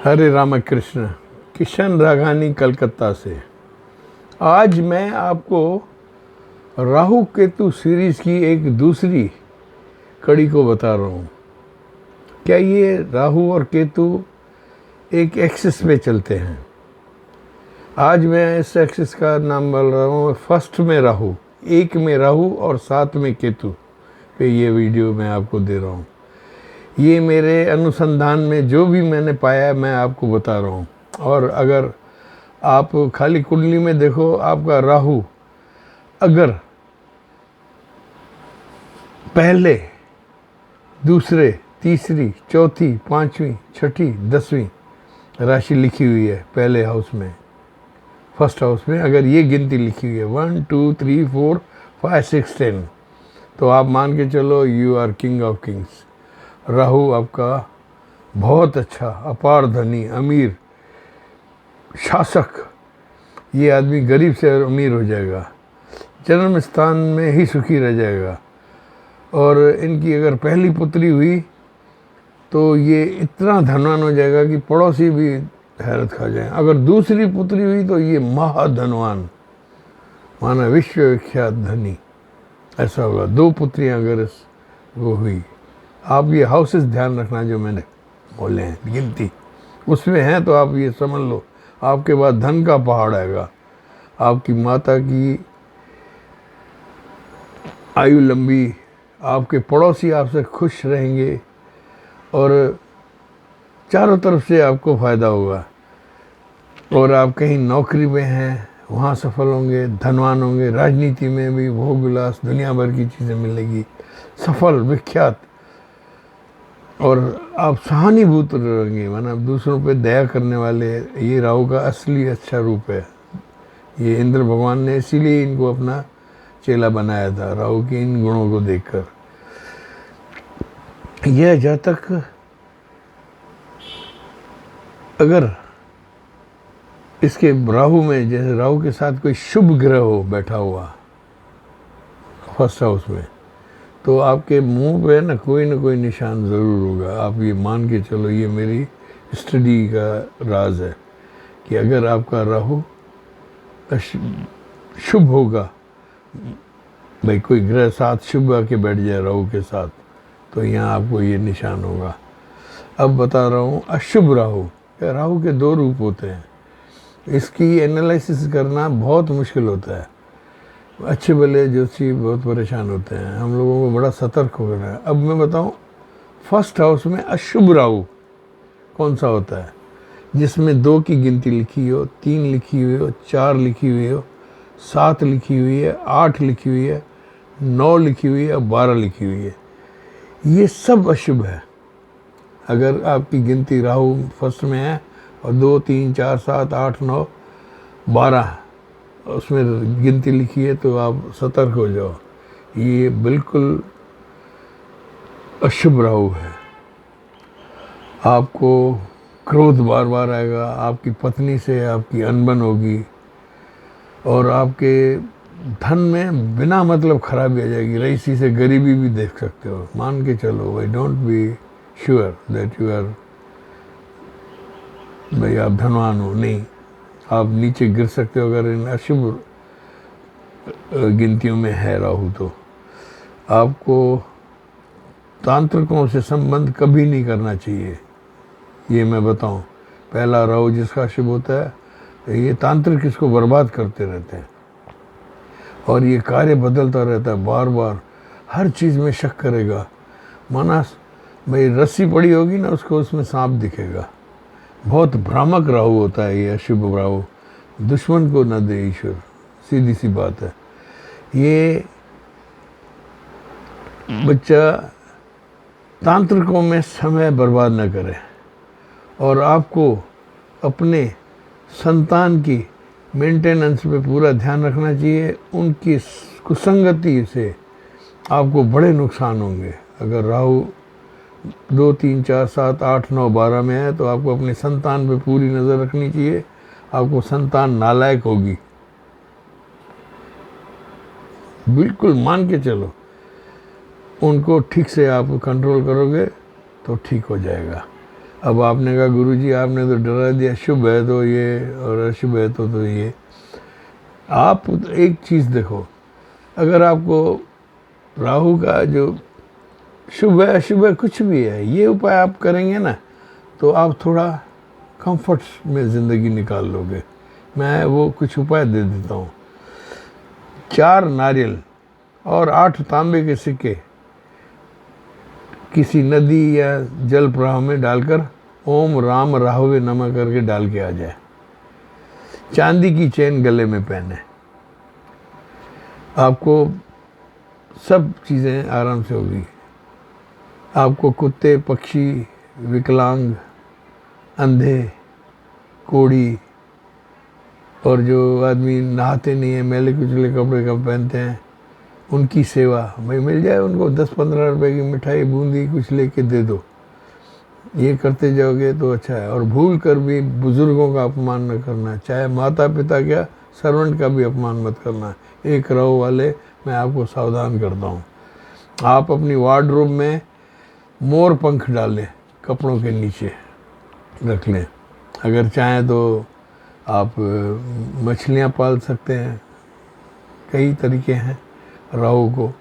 हरे रामकृष्ण। किशन राघानी कलकत्ता से। आज मैं आपको राहु केतु सीरीज़ की एक दूसरी कड़ी को बता रहा हूँ। क्या ये राहु और केतु एक एक्सिस पे चलते हैं? आज मैं इस एक्सिस का नाम बोल रहा हूँ फर्स्ट में राहु, एक में राहु और सात में केतु पे ये वीडियो मैं आपको दे रहा हूँ। ये मेरे अनुसंधान में जो भी मैंने पाया मैं आपको बता रहा हूँ। और अगर आप खाली कुंडली में देखो, आपका राहु अगर पहले, दूसरे, तीसरी, चौथी, पांचवी, छठी, 10वीं राशि लिखी हुई है पहले हाउस में, फर्स्ट हाउस में, अगर ये गिनती लिखी हुई है 1 2 3 4 5 6 10, तो आप मान के चलो you are king of kings. Rahu आपका बहुत अच्छा, अपार धनी, अमीर, शासक, ये आदमी गरीब से अमीर हो जाएगा, जन्म स्थान में ही सुखी रह जाएगा। और इनकी अगर पहली पुत्री हुई तो ये इतना धनवान हो जाएगा कि पड़ोसी भी हैरत खा जाए। अगर दूसरी पुत्री हुई तो ये महाधनवान, माना विश्व विख्यात धनी, ऐसा होगा। 2 पुत्रियां अगर वो हुई, आप ये हाउसेस ध्यान रखना जो मैंने बोले हैं गिनती उसमें हैं, तो आप ये समझ लो आपके पास धन का पहाड़ आएगा। आपकी माता की आयु लंबी, आपके पड़ोसी आपसे खुश रहेंगे और चारों तरफ से आपको फ़ायदा होगा। और आप कहीं नौकरी में हैं वहाँ सफल होंगे, धनवान होंगे, राजनीति में भी भोग विलास, दुनिया भर की चीज़ें मिलेगी, सफल, विख्यात। और आप सहानुभूत रहेंगे, माना दूसरों पे दया करने वाले। ये राहु का असली अच्छा रूप है। ये इंद्र भगवान ने इसीलिए इनको अपना चेला बनाया था, राहु के इन गुणों को देखकर। यह जातक अगर इसके राहु में, जैसे राहु के साथ कोई शुभ ग्रह हो बैठा हुआ फर्स्ट हाउस में, तो आपके मुंह पे ना कोई निशान ज़रूर होगा। आप ये मान के चलो, ये मेरी स्टडी का राज है कि अगर आपका राहु शुभ होगा, भाई कोई ग्रह साथ शुभ आके बैठ जाए राहु के साथ, तो यहाँ आपको ये निशान होगा। अब बता रहा हूँ अशुभ राहु। राहु के 2 रूप होते हैं, इसकी एनालिसिस करना बहुत मुश्किल होता है। अच्छे भले ज्योतिषी बहुत परेशान होते हैं, हम लोगों को बड़ा सतर्क हो गया है। अब मैं बताऊं फर्स्ट हाउस में अशुभ राहु कौन सा होता है? जिसमें 2 की गिनती लिखी हो, 3 लिखी हुई हो, 4 लिखी हुई हो, 7 लिखी हुई है, 8 लिखी हुई है, 9 लिखी हुई है, 12 लिखी हुई है। ये सब अशुभ है। अगर आपकी गिनती राहु फर्स्ट में है और 2 3 4 7 8 9 12 उसमें गिनती लिखी है, तो आप सतर्क हो जाओ, ये बिल्कुल अशुभ राहु है। आपको क्रोध बार बार आएगा, आपकी पत्नी से आपकी अनबन होगी, और आपके धन में बिना मतलब खराबी आ जाएगी। रईसी से गरीबी भी देख सकते हो, मान के चलो भाई। Don't be sure that you are, भाई आप धनवान हो, नहीं, आप नीचे गिर सकते हो अगर इन अशुभ गिनतियों में है राहु। तो आपको तांत्रिकों से संबंध कभी नहीं करना चाहिए, ये मैं बताऊं। पहला राहु जिसका शुभ होता है, ये तांत्रिक इसको बर्बाद करते रहते हैं और ये कार्य बदलता रहता है, बार बार हर चीज़ में शक करेगा। माना भाई रस्सी पड़ी होगी ना, उसको उसमें सांप दिखेगा। बहुत भ्रामक राहु होता है ये अशुभ राहु, दुश्मन को न दे ईश्वर, सीधी सी बात है। ये बच्चा तांत्रिकों में समय बर्बाद न करे, और आपको अपने संतान की मेंटेनेंस पे पूरा ध्यान रखना चाहिए। उनकी कुसंगति से आपको बड़े नुकसान होंगे। अगर राहु 2 3 4 7 8 9 12 में है, तो आपको अपनी संतान पे पूरी नज़र रखनी चाहिए। आपको संतान नालायक होगी, बिल्कुल मान के चलो। उनको ठीक से आप कंट्रोल करोगे तो ठीक हो जाएगा। अब आपने कहा गुरुजी आपने तो डरा दिया, शुभ है तो ये और अशुभ है तो ये। आप एक चीज़ देखो, अगर आपको राहु का जो शुभ है अशुभ है कुछ भी है, ये उपाय आप करेंगे ना तो आप थोड़ा कंफर्ट में ज़िंदगी निकाल लोगे। मैं वो कुछ उपाय दे देता हूँ। 4 नारियल और 8 तांबे के सिक्के किसी नदी या जल प्रवाह में डालकर ओम राम राहवे नमः करके डाल के आ जाए। चांदी की चेन गले में पहने, आपको सब चीज़ें आराम से होगी। आपको कुत्ते, पक्षी, विकलांग, अंधे, कोढ़ी और जो आदमी नहाते नहीं हैं, मैले कुचले कपड़े कब पहनते हैं, उनकी सेवा भाई मिल जाए। उनको 10-15 रुपए की मिठाई, बूंदी कुछ लेके दे दो। ये करते जाओगे तो अच्छा है। और भूल कर भी बुज़ुर्गों का अपमान न करना, चाहे माता पिता क्या, सर्वेंट का भी अपमान मत करना। एक रहो वाले, मैं आपको सावधान करता हूँ। आप अपनी वार्डरोब में मोर पंख डालें, कपड़ों के नीचे रख लें। अगर चाहें तो आप मछलियाँ पाल सकते हैं, कई तरीके हैं राहु को।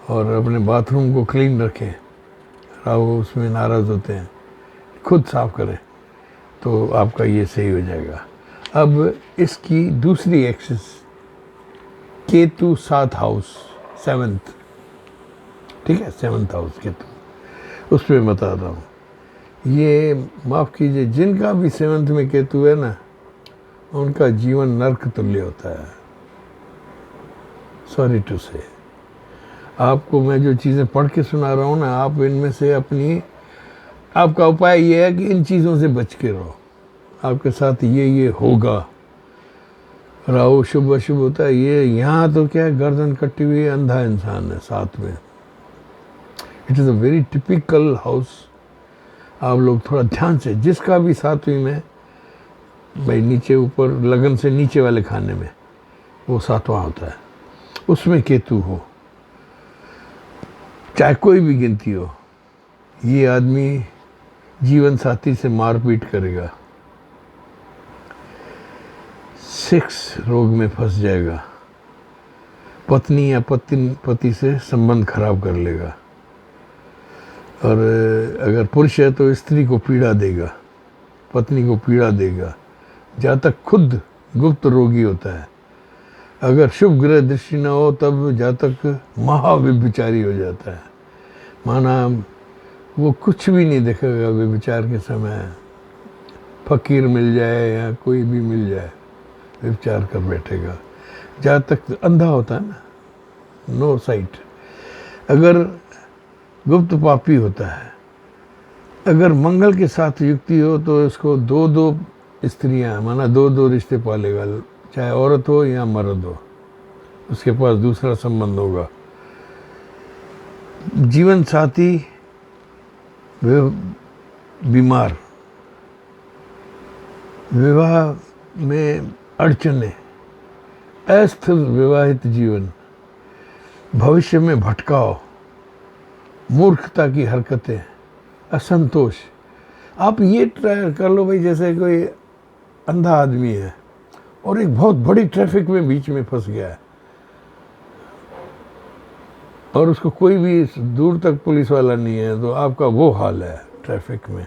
और अपने बाथरूम को क्लीन रखें, राहु उसमें नाराज़ होते हैं, खुद साफ करें तो आपका ये सही हो जाएगा। अब इसकी दूसरी एक्सिस केतु 7 हाउस 7th, ठीक है, 7th हाउस केतु, उस पर बता रहा हूँ। ये माफ़ कीजिए, जिनका भी 7th में केतु है ना, उनका जीवन नरक तुल्य होता है। सॉरी टू से, आपको मैं जो चीज़ें पढ़ के सुना रहा हूँ ना, आप इनमें से अपनी, आपका उपाय ये है कि इन चीज़ों से बच के रहो। आपके साथ ये होगा। राहु शुभ अशुभ होता है। ये यहाँ तो क्या है, गर्दन कटी हुई अंधा इंसान है साथ में। It is a very typical house. आप लोग थोड़ा ध्यान से, जिसका भी 7वीं में भाई नीचे ऊपर लगन से नीचे वाले खाने में वो 7वां होता है, उसमें केतु हो, चाहे कोई भी गिनती हो, ये आदमी जीवन साथी से मारपीट करेगा, सेक्स रोग में फंस जाएगा, पत्नी या पति से संबंध खराब कर लेगा, और अगर पुरुष है तो स्त्री को पीड़ा देगा, पत्नी को पीड़ा देगा, जातक खुद गुप्त रोगी होता है। अगर शुभ ग्रह दृष्टि न हो तब जातक महाव्यभिचारी हो जाता है। माना वो कुछ भी नहीं देखेगा व्यभिचार के समय, फकीर मिल जाए या कोई भी मिल जाए व्यभिचार कर बैठेगा। जातक अंधा होता है ना, नो साइट। अगर गुप्त पापी होता है। अगर मंगल के साथ युक्ति हो तो इसको 2-2 स्त्रियां, माना 2-2 रिश्ते पालेगा, चाहे औरत हो या मर्द हो, उसके पास दूसरा संबंध होगा। जीवन साथी बीमार, विवाह में अड़चने, अस्थिर विवाहित जीवन, भविष्य में भटकाव, मूर्खता की हरकतें, असंतोष। आप ये ट्राई कर लो भाई, जैसे कोई अंधा आदमी है और एक बहुत बड़ी ट्रैफिक में बीच में फंस गया है और उसको कोई भी दूर तक पुलिस वाला नहीं है, तो आपका वो हाल है ट्रैफिक में।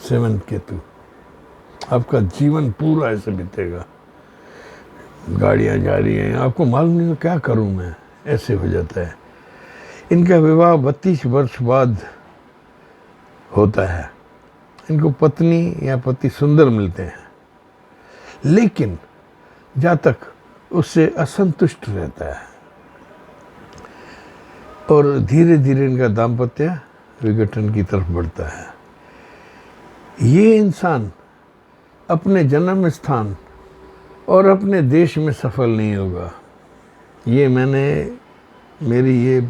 7th केतु, आपका जीवन पूरा ऐसे बीतेगा। गाड़ियाँ जा रही हैं, आपको मालूम नहीं क्या करूँ मैं, ऐसे हो जाता है। इनका विवाह 32 वर्ष बाद होता है। इनको पत्नी या पति सुंदर मिलते हैं, लेकिन जातक उससे असंतुष्ट रहता है और धीरे धीरे इनका दाम्पत्य विघटन की तरफ बढ़ता है। ये इंसान अपने जन्म स्थान और अपने देश में सफल नहीं होगा। ये मेरी ये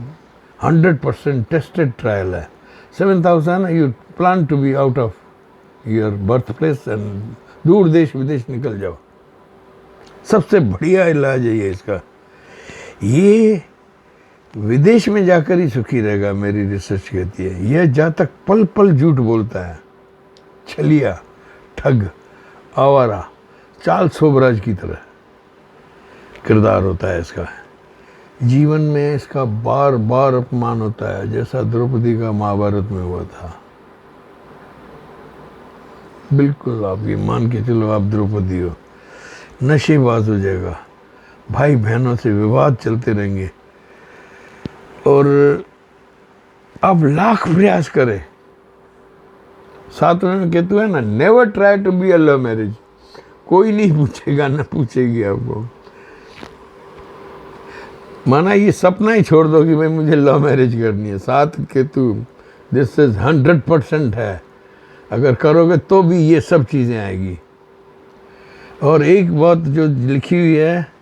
100% टेस्टेड ट्रायल है। 7th हाउस है ना, you plan to be out of your birth place and दूर देश विदेश निकल जाओ। सबसे बढ़िया इलाज है ये इसका। ये विदेश में जाकर ही सुखी रहेगा, मेरी रिसर्च कहती है। यह जातक पल पल झूठ बोलता है, छलिया, ठग, आवारा, चाल सोबराज की तरह किरदार होता है इसका। जीवन में इसका बार बार अपमान होता है, जैसा द्रौपदी का महाभारत में हुआ था। बिल्कुल आप ये मान के चलो आप द्रौपदी हो, नशेबाज हो जाएगा, भाई बहनों से विवाद चलते रहेंगे, और आप लाख प्रयास करें। सातवें में केतु है ना, never try to be a love marriage, कोई नहीं पूछेगा ना पूछेगी आपको। माना ये सपना ही छोड़ दो कि भाई मुझे लव मैरिज करनी है। सात केतु दिस इज 100% है, अगर करोगे तो भी ये सब चीज़ें आएगी। और एक बात जो लिखी हुई है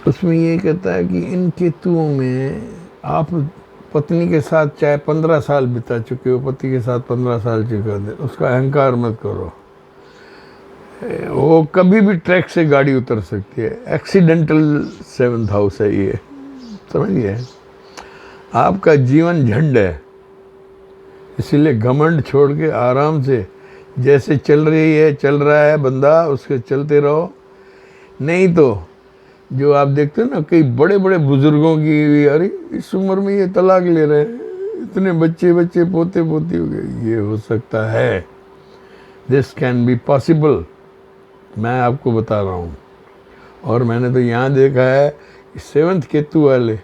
उसमें ये कहता है कि इन केतुओं में आप पत्नी के साथ चाहे 15 साल बिता चुके हो, पति के साथ 15 साल चुके हो, उसका अहंकार मत करो। वो कभी भी ट्रैक से गाड़ी उतर सकती है। एक्सीडेंटल 7th हाउस है ये, समझिए। आपका जीवन झंड है, इसीलिए घमंड छोड़ के आराम से जैसे चल रही है चल रहा है बंदा, उसके चलते रहो। नहीं तो जो आप देखते हो ना कई बड़े बड़े बुजुर्गों की, अरे इस उम्र में ये तलाक ले रहे हैं, इतने बच्चे बच्चे पोते पोती हो गए, ये हो सकता है। दिस कैन बी पॉसिबल, मैं आपको बता रहा हूँ। और मैंने तो यहाँ देखा है 7th केतु वाले,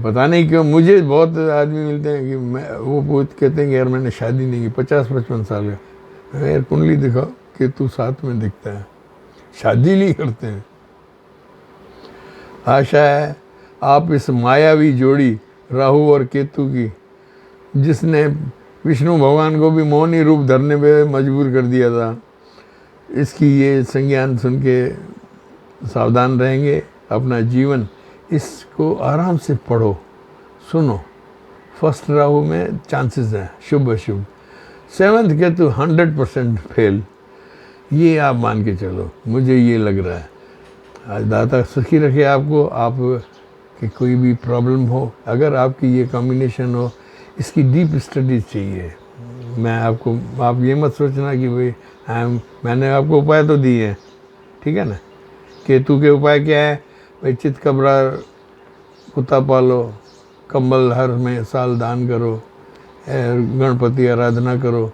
पता नहीं क्यों मुझे बहुत आदमी मिलते हैं कि मैं वो कहते हैं कि यार मैंने शादी नहीं की, 50-55 साल का। यार कुंडली दिखाओ, केतु 7 में दिखता है, शादी नहीं करते हैं। आशा है आप इस मायावी जोड़ी राहु और केतु की, जिसने विष्णु भगवान को भी मौनी रूप धरने पे मजबूर कर दिया था, इसकी ये संज्ञान सुन के सावधान रहेंगे। अपना जीवन इसको आराम से पढ़ो, सुनो। फर्स्ट राहु में चांसेस हैं शुभ अशुभ, 7th केतु 100% फेल, ये आप मान के चलो, मुझे ये लग रहा है। आज दाता सुखी रखे आपको। आप कि कोई भी प्रॉब्लम हो, अगर आपकी ये कॉम्बिनेशन हो, इसकी डीप स्टडीज चाहिए। मैं आपको, आप ये मत सोचना कि भाई मैंने आपको उपाय तो दिए हैं, ठीक है ना। केतु के उपाय क्या है भाई? चित कबरा कुत्ता पालो, कंबल हर में साल दान करो, गणपति आराधना करो,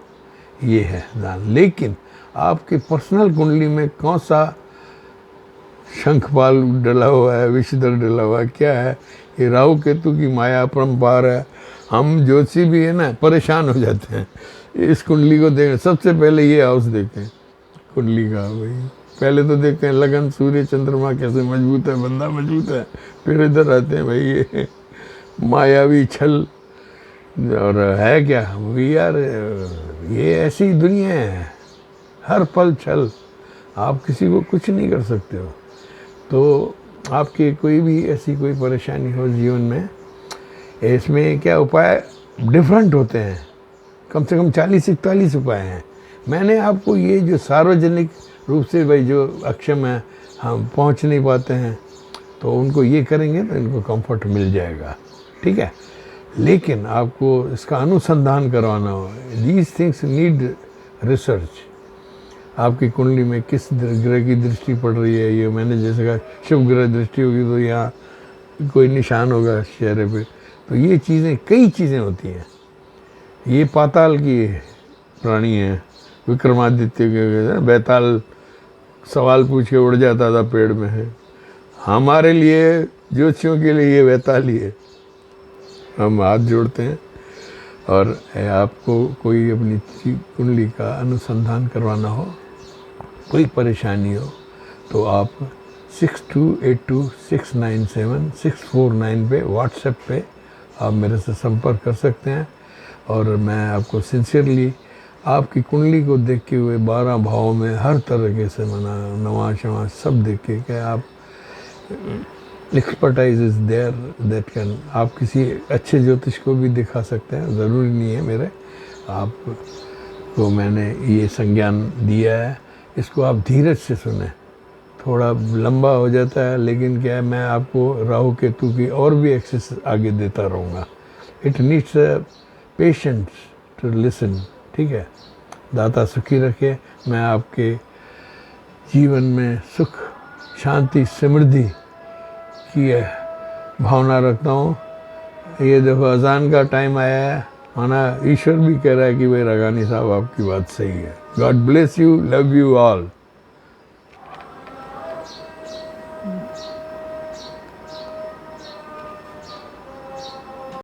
ये है दान। लेकिन आपके पर्सनल कुंडली में कौन सा शंखपाल डला हुआ है, विषधर डला हुआ है, क्या है? ये राहु केतु की माया परम्पार है। हम ज्योतिषी भी है ना परेशान हो जाते हैं इस कुंडली को देखें। सबसे पहले ये हाउस देखें कुंडली का, भाई पहले तो देखते हैं लगन, सूर्य, चंद्रमा कैसे मजबूत है, बंदा मजबूत है, फिर इधर आते हैं भाई ये मायावी छल। और है क्या वो यार, ये ऐसी दुनिया है, हर पल छल, आप किसी को कुछ नहीं कर सकते हो। तो आपकी कोई भी ऐसी कोई परेशानी हो जीवन में, इसमें क्या उपाय डिफरेंट होते हैं, कम से कम 40-41 उपाय हैं। मैंने आपको ये जो सार्वजनिक रूप से भाई जो अक्षम है, हम पहुंच नहीं पाते हैं, तो उनको ये करेंगे तो इनको कंफर्ट मिल जाएगा, ठीक है। लेकिन आपको इसका अनुसंधान करवाना हो, दीज थिंग्स नीड रिसर्च। आपकी कुंडली में किस ग्रह की दृष्टि पड़ रही है, ये मैंने जैसे कहा शुभ ग्रह दृष्टि होगी तो यहाँ कोई निशान होगा चेहरे पे, तो ये चीज़ें, कई चीज़ें होती हैं। ये पाताल की प्राणी है, विक्रमादित्य के बैताल सवाल पूछ के उड़ जाता था पेड़ में है। हमारे लिए ज्योतिषियों के लिए ये बैताल ही है। हम हाथ जोड़ते हैं। और आपको कोई अपनी कुंडली का अनुसंधान करवाना हो, कोई परेशानी हो, तो आप 6282697649 पे व्हाट्सएप पे आप मेरे से संपर्क कर सकते हैं। और मैं आपको सिंसियरली आपकी कुंडली को देख के हुए 12 भावों में हर तरीके से मना नवा शवा सब देख के क्या आप expertise is there that can, आप किसी अच्छे ज्योतिष को भी दिखा सकते हैं, ज़रूरी नहीं है मेरे आपको मैंने ये संज्ञान दिया है। इसको आप धीरज से सुने, थोड़ा लंबा हो जाता है, लेकिन क्या है मैं आपको राहु केतु की और भी एक्सेस आगे देता रहूँगा। It needs patience to listen, ठीक है। दाता सुखी रखे। मैं आपके जीवन में सुख, शांति, समृद्धि की भावना रखता हूँ। ये देखो अजान का टाइम आया है, माना ईश्वर भी कह रहा है कि भाई रागानी साहब आपकी बात सही है। God bless you, love you all.